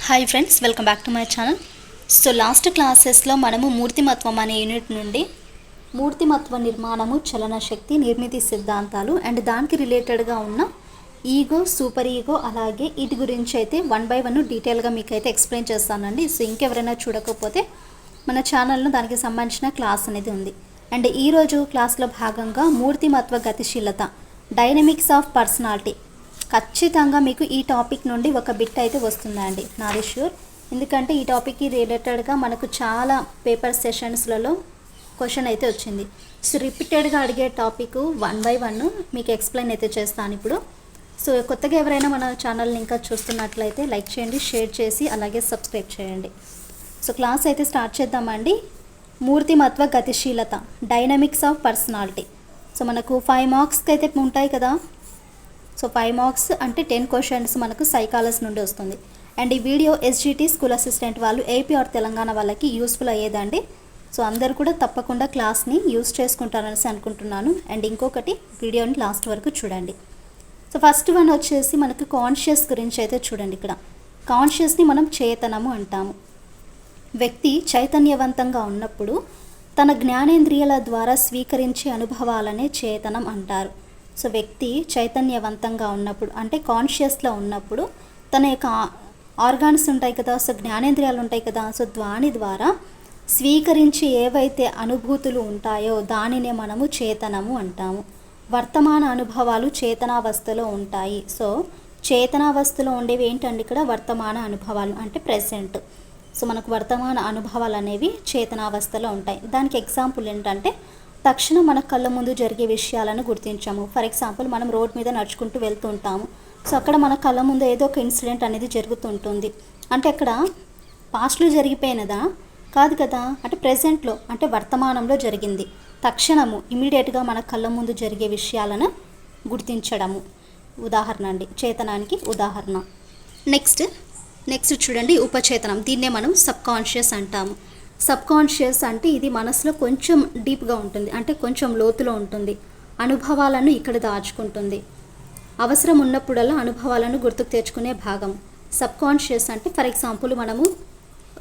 Hi friends, welcome back to my channel. So last క్లాసెస్లో మనము మూర్తిమత్వం అనే యూనిట్ నుండి మూర్తిమత్వ నిర్మాణము, చలన శక్తి, నిర్మితి సిద్ధాంతాలు అండ్ దానికి రిలేటెడ్గా ఉన్న ఈగో, సూపర్ ఈగో, అలాగే వీటి గురించి అయితే 1 by 1 డీటెయిల్గా మీకైతే ఎక్స్ప్లెయిన్ చేస్తానండి. సో ఇంకెవరైనా చూడకపోతే మన ఛానల్లో దానికి సంబంధించిన క్లాస్ అనేది ఉంది. అండ్ ఈరోజు క్లాస్లో భాగంగా మూర్తిమత్వ గతిశీలత, డైనమిక్స్ ఆఫ్ పర్సనాలిటీ, ఖచ్చితంగా మీకు ఈ టాపిక్ నుండి ఒక బిట్ అయితే వస్తుందండి, నాది ష్యూర్. ఎందుకంటే ఈ టాపిక్కి రిలేటెడ్గా మనకు చాలా పేపర్ సెషన్స్లలో క్వశ్చన్ అయితే వచ్చింది. సో రిపీటెడ్గా అడిగే టాపిక్ 1 by 1 మీకు ఎక్స్ప్లెయిన్ అయితే చేస్తాను ఇప్పుడు. సో కొత్తగా ఎవరైనా మన ఛానల్ని ఇంకా చూస్తున్నట్లయితే లైక్ చేయండి, షేర్ చేసి అలాగే సబ్స్క్రైబ్ చేయండి. సో క్లాస్ అయితే స్టార్ట్ చేద్దామండి. మూర్తిమత్వ గతిశీలత, డైనమిక్స్ ఆఫ్ పర్సనాలిటీ. సో మనకు 5 మార్క్స్కి అయితే ఉంటాయి కదా. సో 5 మార్క్స్ అంటే 10 క్వశ్చన్స్ మనకు సైకాలజీ నుండి వస్తుంది. అండ్ ఈ వీడియో ఎస్జిటి స్కూల్ అసిస్టెంట్ వాళ్ళు ఏపీ ఆర్ తెలంగాణ వాళ్ళకి యూస్ఫుల్ అయ్యేదండి. సో అందరు కూడా తప్పకుండా క్లాస్ని యూస్ చేసుకుంటారనేసి అనుకుంటున్నాను. అండ్ ఇంకొకటి, వీడియోని లాస్ట్ వరకు చూడండి. సో ఫస్ట్ వన్ వచ్చేసి మనకు కాన్షియస్ గురించి అయితే చూడండి. ఇక్కడ కాన్షియస్ని మనం చేతనము అంటాము. వ్యక్తి చైతన్యవంతంగా ఉన్నప్పుడు తన జ్ఞానేంద్రియాల ద్వారా స్వీకరించే అనుభవాలనే చేతనం అంటారు. సో వ్యక్తి చైతన్యవంతంగా ఉన్నప్పుడు అంటే కాన్షియస్లో ఉన్నప్పుడు తన యొక్క ఆర్గాన్స్ ఉంటాయి కదా, సో జ్ఞానేంద్రియాలు ఉంటాయి కదా, సో దాని ద్వారా స్వీకరించి ఏవైతే అనుభూతులు ఉంటాయో దానినే మనము చేతనము అంటాము. వర్తమాన అనుభవాలు చేతనావస్థలో ఉంటాయి. సో చేతనావస్థలో ఉండేవి ఏంటండి, ఇక్కడ వర్తమాన అనుభవాలు అంటే ప్రెసెంట్. సో మనకు వర్తమాన అనుభవాలు అనేవి చేతనావస్థలో ఉంటాయి. దానికి ఎగ్జాంపుల్ ఏంటంటే, తక్షణం మన కళ్ళ ముందు జరిగే విషయాలను గుర్తించాము. ఫర్ ఎగ్జాంపుల్, మనం రోడ్ మీద నడుచుకుంటూ వెళ్తూ ఉంటాము. సో అక్కడ మన కళ్ళ ముందు ఏదో ఒక ఇన్సిడెంట్ అనేది జరుగుతుంటుంది. అంటే అక్కడ పాస్ట్లో జరిగిపోయినదా కాదు కదా, అంటే ప్రెజెంట్లో అంటే వర్తమానంలో జరిగింది. తక్షణము ఇమీడియట్గా మన కళ్ళ ముందు జరిగే విషయాలను గుర్తించడము ఉదాహరణ అండి, చేతనానికి ఉదాహరణ. నెక్స్ట్ చూడండి, ఉపచేతనం. దీన్నే మనం సబ్ కాన్షియస్ అంటాము. సబ్ కాన్షియస్ అంటే ఇది మనసులో కొంచెం డీప్గా ఉంటుంది, అంటే కొంచెం లోతులో ఉంటుంది. అనుభవాలను ఇక్కడ దాచుకుంటుంది. అవసరం ఉన్నప్పుడల్లా అనుభవాలను గుర్తుకు తెచ్చుకునే భాగం సబ్ కాన్షియస్. అంటే ఫర్ ఎగ్జాంపుల్, మనము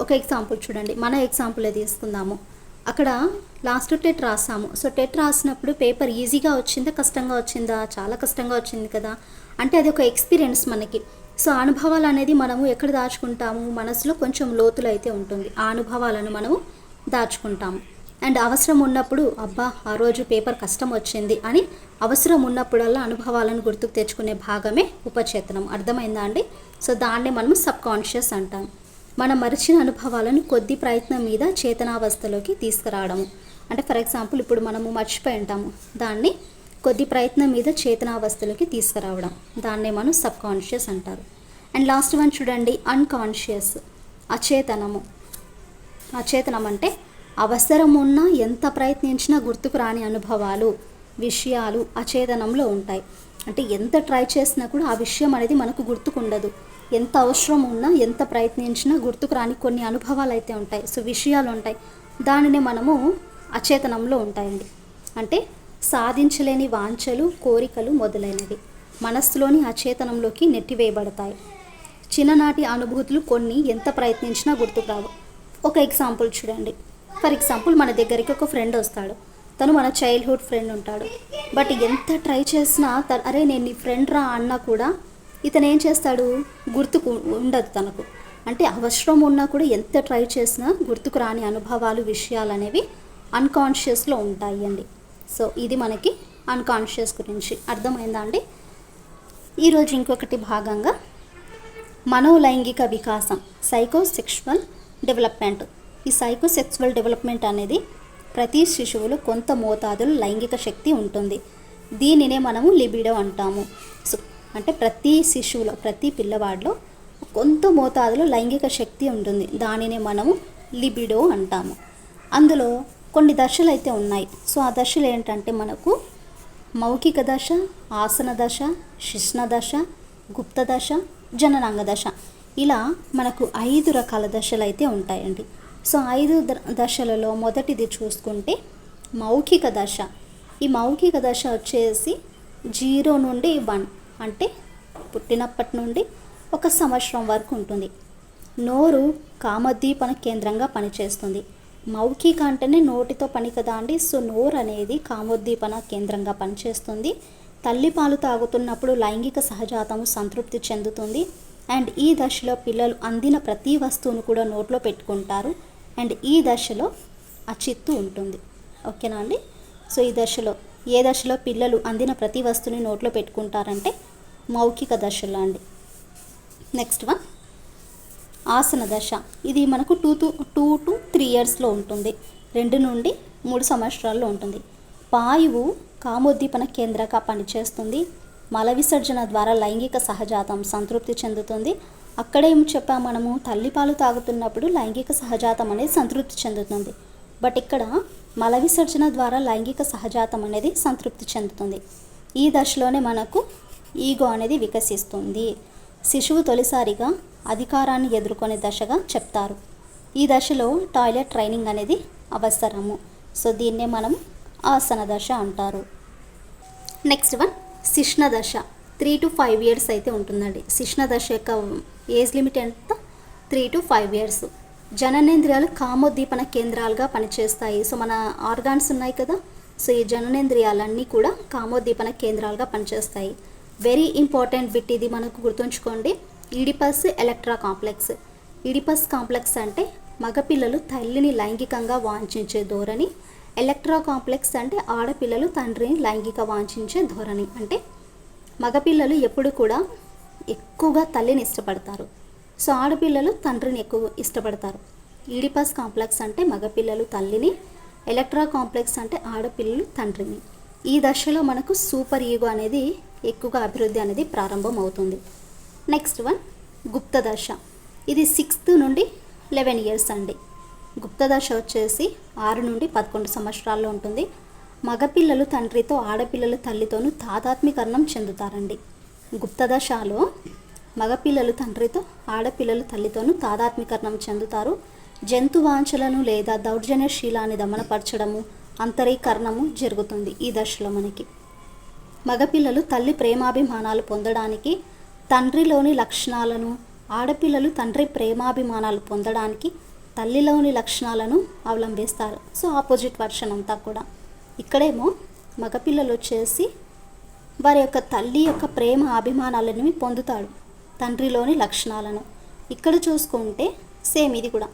ఒక ఎగ్జాంపుల్ చూడండి, మన ఎగ్జాంపుల్ తీసుకుందాము. అక్కడ లాస్ట్ టెట్ రాసాము. సో టెట్ రాసినప్పుడు పేపర్ ఈజీగా వచ్చిందా, కష్టంగా వచ్చిందా? చాలా కష్టంగా వచ్చింది కదా. అంటే అది ఒక ఎక్స్పీరియన్స్ మనకి. సో అనుభవాలు అనేది మనము ఎక్కడ దాచుకుంటాము, మనసులో కొంచెం లోతులో అయితే ఉంటుంది. ఆ అనుభవాలను మనము దాచుకుంటాము. అండ్ అవసరం ఉన్నప్పుడు, అబ్బా ఆ రోజు పేపర్ కష్టం వచ్చింది అని అవసరం ఉన్నప్పుడల్లా అనుభవాలను గుర్తుకు తెచ్చుకునే భాగమే ఉపచేతనం. అర్థమైందా అండి? సో దాన్నే మనము సబ్ కాన్షియస్ అంటాం. మనం మరిచిన అనుభవాలను కొద్ది ప్రయత్నం మీద చేతనావస్థలోకి తీసుకురావడము. అంటే ఫర్ ఎగ్జాంపుల్, ఇప్పుడు మనము మర్చిపోయి ఉంటాము, దాన్ని కొద్ది ప్రయత్నం మీద చేతనావస్థలోకి తీసుకురావడం, దాన్నే మనం సబ్ కాన్షియస్ అంటారు. అండ్ లాస్ట్ వన్ చూడండి, అన్కాన్షియస్, అచేతనము. అచేతనం అంటే అవసరం ఉన్నా ఎంత ప్రయత్నించినా గుర్తుకు రాని అనుభవాలు, విషయాలు అచేతనంలో ఉంటాయి. అంటే ఎంత ట్రై చేసినా కూడా ఆ విషయం అనేది మనకు గుర్తుకుండదు. ఎంత అవసరం ఉన్నా ఎంత ప్రయత్నించినా గుర్తుకు రాని కొన్ని అనుభవాలు అయితే ఉంటాయి. సో విషయాలు ఉంటాయి, దానినే మనము అచేతనంలో ఉంటాయండి. అంటే సాధించలేని వాంఛలు, కోరికలు మొదలైనవి మనస్సులోని అచేతనంలోకి నెట్టివేయబడతాయి. చిన్ననాటి అనుభూతులు కొన్ని ఎంత ప్రయత్నించినా గుర్తుకురావు. ఒక ఎగ్జాంపుల్ చూడండి. ఫర్ ఎగ్జాంపుల్, మన దగ్గరికి ఒక ఫ్రెండ్ వస్తాడు. తను మన చైల్డ్హుడ్ ఫ్రెండ్ ఉంటాడు. బట్ ఎంత ట్రై చేసినా అరే నేను నీ ఫ్రెండ్ రా అన్నా కూడా ఇతను ఏం చేస్తాడు, గుర్తుకు ఉండదు తనకు. అంటే అవసరం ఉన్నా కూడా ఎంత ట్రై చేసినా గుర్తుకు రాని అనుభవాలు, విషయాలు అనేవి అన్కాన్షియస్లో ఉంటాయి అండి. సో ఇది మనకి అన్కాన్షియస్ గురించి అర్థమైందా అండి? ఈరోజు ఇంకొకటి భాగంగా మనోలైంగిక వికాసం, సైకోసెక్షువల్ డెవలప్మెంట్. ఈ సైకోసెక్సువల్ డెవలప్మెంట్ అనేది ప్రతి శిశువులో కొంత మోతాదులో లైంగిక శక్తి ఉంటుంది. దీనినే మనము లిబిడో అంటాము. సో అంటే ప్రతి శిశువులో, ప్రతి పిల్లవాడిలో కొంత మోతాదులో లైంగిక శక్తి ఉంటుంది. దానినే మనము లిబిడో అంటాము. అందులో కొన్ని దశలు అయితే ఉన్నాయి. సో ఆ దశలు ఏంటంటే మనకు మౌఖిక దశ, ఆసన దశ, శిష్ణ దశ, గుప్త దశ, జననాంగ దశ. ఇలా మనకు 5 రకాల దశలు అయితే ఉంటాయండి. సో 5 దశలలో మొదటిది చూసుకుంటే మౌఖిక దశ. ఈ మౌఖిక దశ వచ్చేసి 0 నుండి 1 అంటే పుట్టినప్పటి నుండి 1 సంవత్సరం వరకు ఉంటుంది. నోరు కామోద్దీపన కేంద్రంగా పనిచేస్తుంది. మౌఖిక అంటేనే నోటితో పని కదా అండి. సో నోరు అనేది కామోద్దీపన కేంద్రంగా పనిచేస్తుంది. తల్లిపాలు తాగుతున్నప్పుడు లైంగిక సహజాతము సంతృప్తి చెందుతుంది. అండ్ ఈ దశలో పిల్లలు అందిన ప్రతి వస్తువును కూడా నోట్లో పెట్టుకుంటారు. అండ్ ఈ దశలో అచిత్తు ఉంటుంది. ఓకేనా అండి. సో ఈ దశలో ఏ దశలో పిల్లలు అందిన ప్రతి వస్తువుని నోట్లో పెట్టుకుంటారంటే మౌఖిక దశలో అండి. నెక్స్ట్ వన్ ఆసన దశ. ఇది మనకు 2 to 3 ఇయర్స్లో ఉంటుంది. 2 నుండి 3 సంవత్సరాల్లో ఉంటుంది. పాయువు కామోద్దీపన కేంద్రంగా పనిచేస్తుంది. మల విసర్జన ద్వారా లైంగిక సహజాతం సంతృప్తి చెందుతుంది. అక్కడే ఏం చెప్పాం మనము, తల్లిపాలు తాగుతున్నప్పుడు లైంగిక సహజాతం అనేది సంతృప్తి చెందుతుంది. బట్ ఇక్కడ మల విసర్జన ద్వారా లైంగిక సహజాతం అనేది సంతృప్తి చెందుతుంది. ఈ దశలోనే మనకు ఈగో అనేది వికసిస్తుంది. శిశువు తొలిసారిగా అధికారాన్ని ఎదుర్కొనే దశగా చెప్తారు. ఈ దశలో టాయిలెట్ ట్రైనింగ్ అనేది అవసరము. సో దీన్నే మనం ఆసన దశ అంటారు. నెక్స్ట్ వన్ శిష్ణ దశ. 3 to 5 ఇయర్స్ అయితే ఉంటుందండి. శిష్ణ దశ యొక్క ఏజ్ లిమిట్ ఎంత? 3 to 5 ఇయర్స్. జననేంద్రియాలు కామోద్దీపన కేంద్రాలుగా పనిచేస్తాయి. సో మన ఆర్గాన్స్ ఉన్నాయి కదా, సో ఈ జననేంద్రియాలన్నీ కూడా కామోద్దీపన కేంద్రాలుగా పనిచేస్తాయి. వెరీ ఇంపార్టెంట్ బిట్ ఇది మనకు గుర్తుంచుకోండి. Oedipus Electra complex. Oedipus complex అంటే మగపిల్లలు తల్లిని లైంగికంగా వాంఛించే ధోరణి. ఎలక్ట్రా కాంప్లెక్స్ అంటే ఆడపిల్లలు తండ్రిని లైంగిక వాంఛించే ధోరణి. అంటే మగపిల్లలు ఎప్పుడు కూడా ఎక్కువగా తల్లిని ఇష్టపడతారు. సో ఆడపిల్లలు తండ్రిని ఎక్కువ ఇష్టపడతారు. ఈడిపస్ కాంప్లెక్స్ అంటే మగపిల్లలు తల్లిని, ఎలక్ట్రా కాంప్లెక్స్ అంటే ఆడపిల్లలు తండ్రిని. ఈ దశలో మనకు సూపర్ ఈగో అనేది ఎక్కువగా అభివృద్ధి అనేది ప్రారంభం అవుతుంది. నెక్స్ట్ వన్ గుప్త దశ. ఇది 6 నుండి 11 ఇయర్స్ అండి. గుప్త దశ వచ్చేసి 6 నుండి 11 సంవత్సరాల్లో ఉంటుంది. మగపిల్లలు తండ్రితో, ఆడపిల్లలు తల్లితోనూ తాదాత్మీకరణం చెందుతారండి. గుప్త దశలో మగపిల్లలు తండ్రితో, ఆడపిల్లలు తల్లితోనూ తాదాత్మీకరణం చెందుతారు. జంతువాంఛలను లేదా దౌర్జన్యశీలాన్ని దమనపరచడము, అంతరీకరణము జరుగుతుంది ఈ దశలో మనకి. మగపిల్లలు తల్లి ప్రేమాభిమానాలు పొందడానికి తండ్రిలోని లక్షణాలను, ఆడపిల్లలు తండ్రి ప్రేమాభిమానాలు పొందడానికి తల్లిలోని లక్షణాలను అవలంబిస్తారు. సో ఆపోజిట్ వర్షన్ అంతా కూడా. ఇక్కడేమో మగపిల్లలు వచ్చేసి వారి యొక్క తల్లి యొక్క ప్రేమ అభిమానాలను పొందుతాడు, తండ్రిలోని లక్షణాలను. ఇక్కడ చూసుకుంటే సేమ్ ఇది కూడా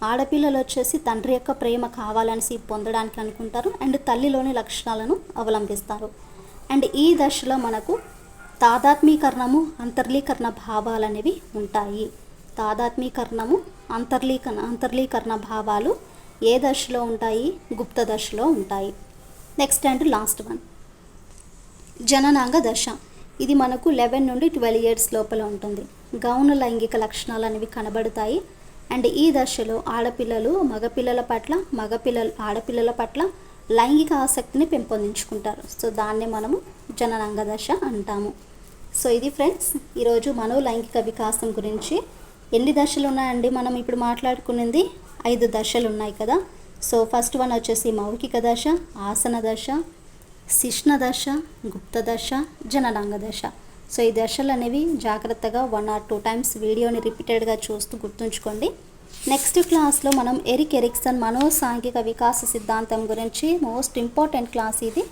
ఆడపిల్లలు వచ్చేసి తండ్రి యొక్క ప్రేమ కావాలని పొందడానికి అనుకుంటారు అండ్ తల్లిలోని లక్షణాలను అవలంబిస్తారు. అండ్ ఈ దశలో మనకు తాదాత్మీకరణము, అంతర్లీకరణ భావాలు అనేవి ఉంటాయి. తాదాత్మీకరణము, అంతర్లీకరణ భావాలు ఏ దశలో ఉంటాయి? గుప్త దశలో ఉంటాయి. నెక్స్ట్ అండ్ లాస్ట్ వన్ జననాంగ దశ. ఇది మనకు 11 నుండి 12 ఇయర్స్ లోపల ఉంటుంది. గౌణ లైంగిక లక్షణాలు అనేవి కనబడతాయి. అండ్ ఈ దశలో ఆడపిల్లలు మగపిల్లల పట్ల, మగపిల్లలు ఆడపిల్లల పట్ల లైంగిక ఆసక్తిని పెంపొందించుకుంటారు. సో దాన్నే మనము జననాంగ దశ అంటాము. సో ఇది ఫ్రెండ్స్ ఈరోజు మనోలైంగిక వికాసం గురించి. ఎన్ని దశలు ఉన్నాయండి? మనం ఇప్పుడు మాట్లాడుకున్నది 5 దశలు ఉన్నాయి కదా. సో ఫస్ట్ వన్ వచ్చేసి మౌఖిక దశ, ఆసన దశ, శిష్ణ దశ, గుప్త దశ, జననాంగ దశ. సో ఈ దశలు అనేవి జాగ్రత్తగా 1 or 2 టైమ్స్ వీడియోని రిపీటెడ్గా చూస్తూ గుర్తుంచుకోండి. నెక్స్ట్ క్లాస్లో మనం ఎరిక్ ఎరిక్సన్ మనోసాంఘిక వికాస సిద్ధాంతం గురించి మోస్ట్ ఇంపార్టెంట్ క్లాస్ ఇది.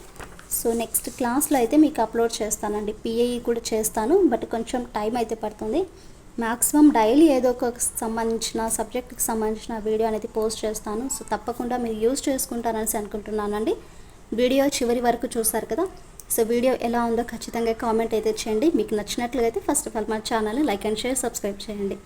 సో నెక్స్ట్ క్లాస్లో అయితే మీకు అప్లోడ్ చేస్తానండి. పిఐఈ కూడా చేస్తాను, బట్ కొంచెం టైం అయితే పడుతుంది. మ్యాక్సిమం డైలీ ఏదో ఒక సంబంధించిన సబ్జెక్ట్కి సంబంధించిన వీడియో అనేది పోస్ట్ చేస్తాను. సో తప్పకుండా మీరు యూజ్ చేసుకుంటారనేసి అనుకుంటున్నానండి. వీడియో చివరి వరకు చూసారు కదా. సో వీడియో ఎలా ఉందో ఖచ్చితంగా కామెంట్ అయితే చేయండి. మీకు నచ్చినట్లయితే ఫస్ట్ ఆఫ్ ఆల్ మా ఛానల్ని లైక్ అండ్ షేర్, సబ్స్క్రైబ్ చేయండి.